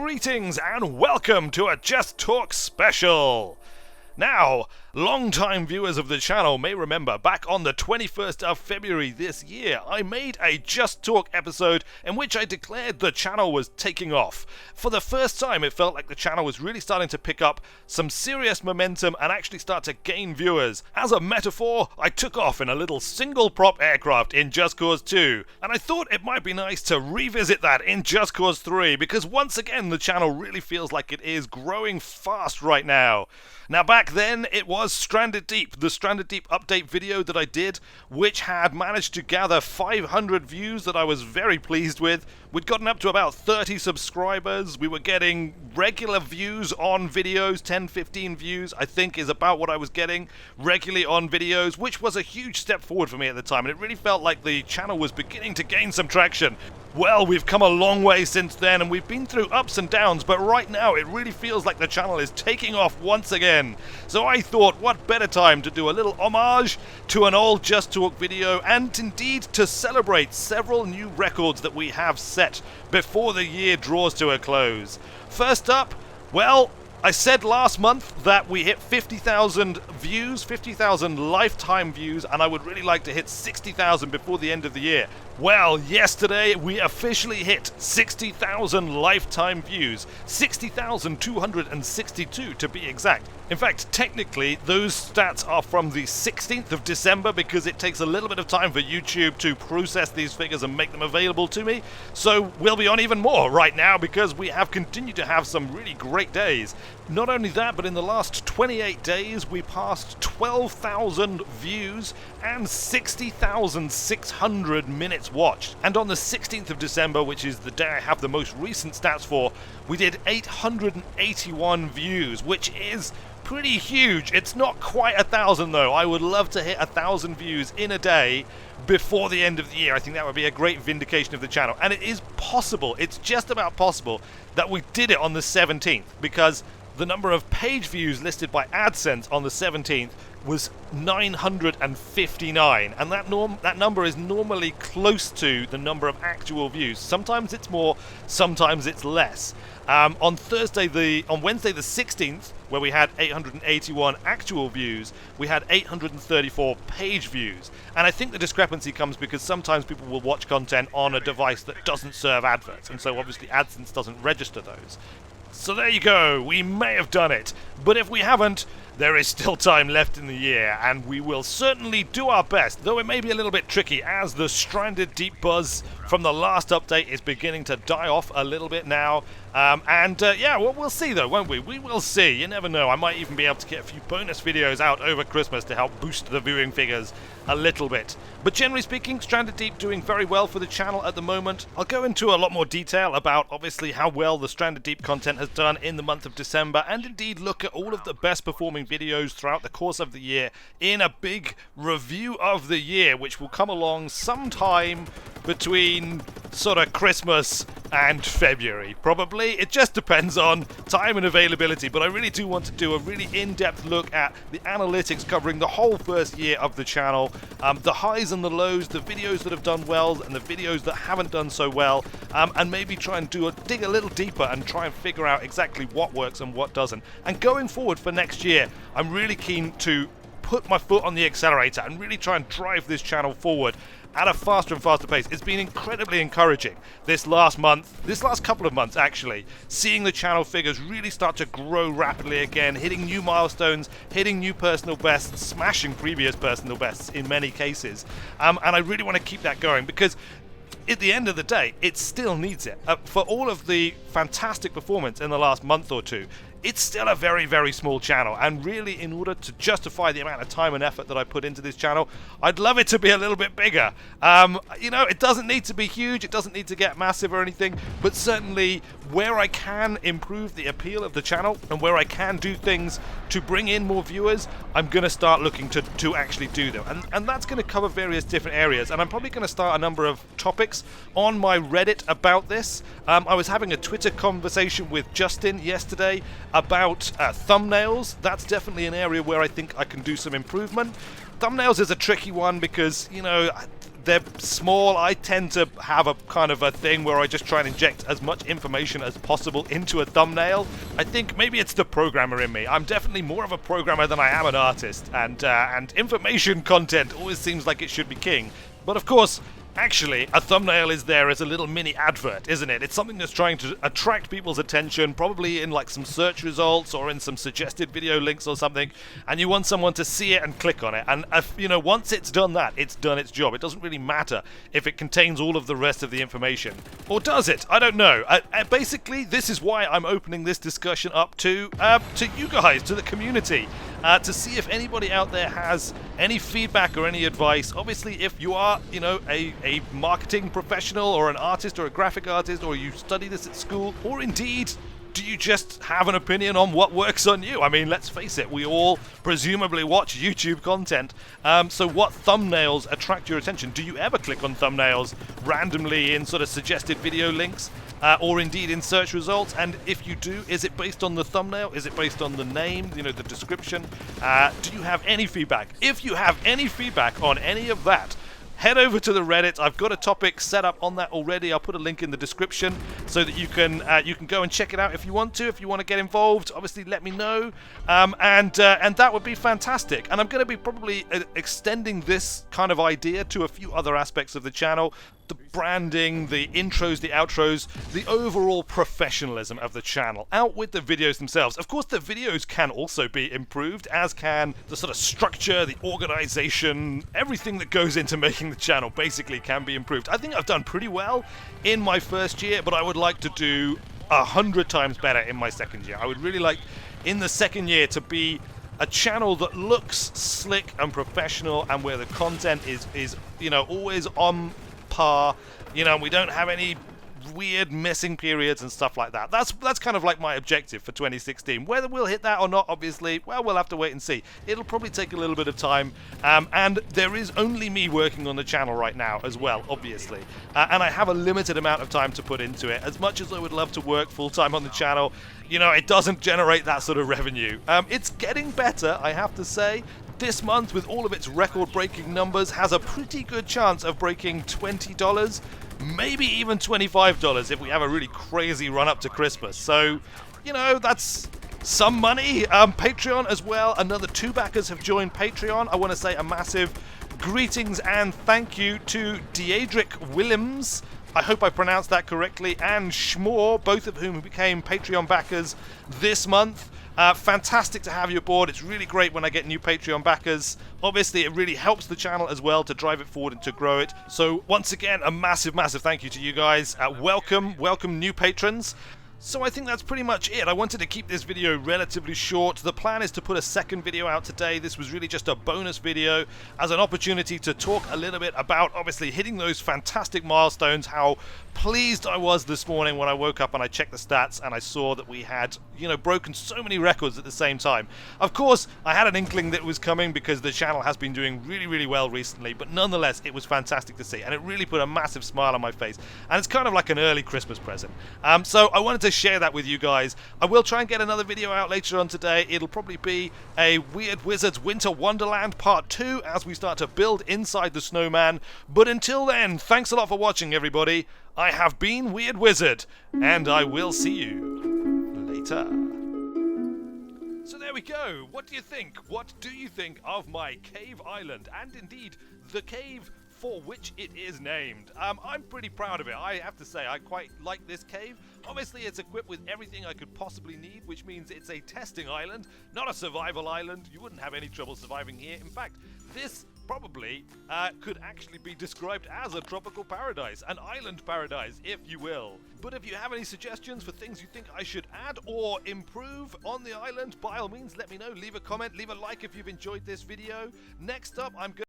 Greetings and welcome to a Just Talk special! Now, long-time viewers of the channel may remember back on the 21st of February this year, I made a Just Talk episode in which I declared the channel was taking off. For the first time, it felt like the channel was really starting to pick up some serious momentum and actually start to gain viewers. As a metaphor, I took off in a little single-prop aircraft in Just Cause 2, and I thought it might be nice to revisit that in Just Cause 3, because once again, the channel really feels like it is growing fast right now. Now back then, it was Stranded Deep, the Stranded Deep update video that I did, which had managed to gather 500 views that I was very pleased with. We'd gotten up to about 30 subscribers, we were getting regular views on videos, 10-15 views I think is about what I was getting regularly on videos, which was a huge step forward for me at the time, and it really felt like the channel was beginning to gain some traction. Well, we've come a long way since then, and we've been through ups and downs, but right now it really feels like the channel is taking off once again. So I thought, what better time to do a little homage to an old Just Talk video, and indeed to celebrate several new records that we have set before the year draws to a close. First up, well, I said last month that we hit 50,000 views, 50,000 lifetime views, and I would really like to hit 60,000 before the end of the year. Well, yesterday we officially hit 60,000 lifetime views, 60,262 to be exact. In fact, technically, those stats are from the 16th of December because it takes a little bit of time for YouTube to process these figures and make them available to me. So we'll be on even more right now because we have continued to have some really great days. Not only that, but in the last 28 days, we passed 12,000 views and 60,600 minutes watched. And on the 16th of December, which is the day I have the most recent stats for, we did 881 views, which is pretty huge. It's not quite 1,000 though. I would love to hit 1,000 views in a day before the end of the year. I think that would be a great vindication of the channel. And it is possible, it's just about possible, that we did it on the 17th, because the number of page views listed by AdSense on the 17th was 959, and that number is normally close to the number of actual views. Sometimes it's more, sometimes it's less. On Wednesday the 16th, where we had 881 actual views, we had 834 page views. And I think the discrepancy comes because sometimes people will watch content on a device that doesn't serve adverts, and so obviously AdSense doesn't register those. So there you go, we may have done it, but if we haven't, there is still time left in the year, and we will certainly do our best, though it may be a little bit tricky as the Stranded Deep buzz from the last update is beginning to die off a little bit now. Yeah, well, we'll see though, won't we? We will see, you never know. I might even be able to get a few bonus videos out over Christmas to help boost the viewing figures a little bit. But generally speaking, Stranded Deep doing very well for the channel at the moment. I'll go into a lot more detail about obviously how well the Stranded Deep content has done in the month of December, and indeed look at all of the best performing videos throughout the course of the year in a big review of the year, which will come along sometime between sort of Christmas and February, probably. It just depends on time and availability, but I really do want to do a really in-depth look at the analytics covering the whole first year of the channel, the highs and the lows, the videos that have done well and the videos that haven't done so well, and maybe try and dig a little deeper and try and figure out exactly what works and what doesn't. And going forward for next year, I'm really keen to put my foot on the accelerator and really try and drive this channel forward at a faster and faster pace. It's been incredibly encouraging this last couple of months actually, seeing the channel figures really start to grow rapidly again, hitting new milestones, hitting new personal bests, smashing previous personal bests in many cases. And I really want to keep that going because at the end of the day, it still needs it. For all of the fantastic performance in the last month or two, it's still a very, very small channel, and really in order to justify the amount of time and effort that I put into this channel, I'd love it to be a little bit bigger. You know, it doesn't need to be huge, it doesn't need to get massive or anything, but certainly where I can improve the appeal of the channel and where I can do things to bring in more viewers, I'm going to start looking to actually do them. And that's going to cover various different areas, and I'm probably going to start a number of topics on my Reddit about this. I was having a Twitter conversation with Justin yesterday about thumbnails. That's definitely an area where I think I can do some improvement. Thumbnails is a tricky one because, you know, they're small. I tend to have a kind of a thing where I just try and inject as much information as possible into a thumbnail. I think maybe it's the programmer in me. I'm definitely more of a programmer than I am an artist, and information content always seems like it should be king. But of course, actually, a thumbnail is there as a little mini advert, isn't it? It's something that's trying to attract people's attention, probably in like some search results or in some suggested video links or something, and you want someone to see it and click on it. And if, you know, once it's done that, it's done its job. It doesn't really matter if it contains all of the rest of the information. Or does it? I don't know. Basically, this is why I'm opening this discussion up to you guys, to the community. To see if anybody out there has any feedback or any advice. Obviously, if you are, you know, a marketing professional or an artist or a graphic artist, or you study this at school, or indeed, do you just have an opinion on what works on you? I mean, let's face it, we all presumably watch YouTube content. So what thumbnails attract your attention? Do you ever click on thumbnails randomly in sort of suggested video links? Or indeed in search results? And if you do, is it based on the thumbnail? Is it based on the name, you know, the description? Do you have any feedback? If you have any feedback on any of that, head over to the Reddit. I've got a topic set up on that already. I'll put a link in the description so that you can go and check it out if you want to. If you want to get involved, obviously let me know, and that would be fantastic. And I'm going to be probably extending this kind of idea to a few other aspects of the channel. The branding, the intros, the outros, the overall professionalism of the channel, out with the videos themselves. Of course, the videos can also be improved, as can the sort of structure, the organization, everything that goes into making the channel basically can be improved. I think I've done pretty well in my first year, but I would like to do 100 times better in my second year. I would really like, in the second year, to be a channel that looks slick and professional, and where the content is you know, always on par, you know, we don't have any weird missing periods and stuff like that. That's kind of like my objective for 2016. Whether we'll hit that or not, obviously, well, we'll have to wait and see. It'll probably take a little bit of time, and there is only me working on the channel right now as well, obviously, and I have a limited amount of time to put into it. As much as I would love to work full-time on the channel, you know, it doesn't generate that sort of revenue. It's getting better, I have to say. This month, with all of its record-breaking numbers, has a pretty good chance of breaking $20, maybe even $25 if we have a really crazy run up to Christmas. So, you know, that's some money. Patreon as well. Another 2 backers have joined Patreon. I want to say a massive greetings and thank you to Diedrich Willems, I hope I pronounced that correctly, and Schmore, both of whom became Patreon backers this month. Fantastic to have you aboard. It's really great when I get new Patreon backers. Obviously, it really helps the channel as well to drive it forward and to grow it. So once again, a massive, massive thank you to you guys. Welcome new patrons. So I think that's pretty much it. I wanted to keep this video relatively short. The plan is to put a second video out today. This was really just a bonus video as an opportunity to talk a little bit about obviously hitting those fantastic milestones, how pleased I was this morning when I woke up and I checked the stats and I saw that we had, you know, broken so many records at the same time. Of course, I had an inkling that it was coming because the channel has been doing really, really well recently, but nonetheless, it was fantastic to see, and it really put a massive smile on my face, and it's kind of like an early Christmas present. So I wanted to share that with you guys. I will try and get another video out later on today. It'll probably be a Weird Wizards Winter Wonderland Part 2 as we start to build inside the snowman. But until then, thanks a lot for watching, everybody. I have been Weird Wizard, and I will see you later. So there we go. What do you think? What do you think of my cave island, and indeed the cave for which it is named? I'm pretty proud of it. I have to say, I quite like this cave. Obviously, it's equipped with everything I could possibly need, which means it's a testing island, not a survival island. You wouldn't have any trouble surviving here. In fact, this probably could actually be described as a tropical paradise, an island paradise, if you will. But if you have any suggestions for things you think I should add or improve on the island, by all means, let me know. Leave a comment, leave a like if you've enjoyed this video. Next up, I'm going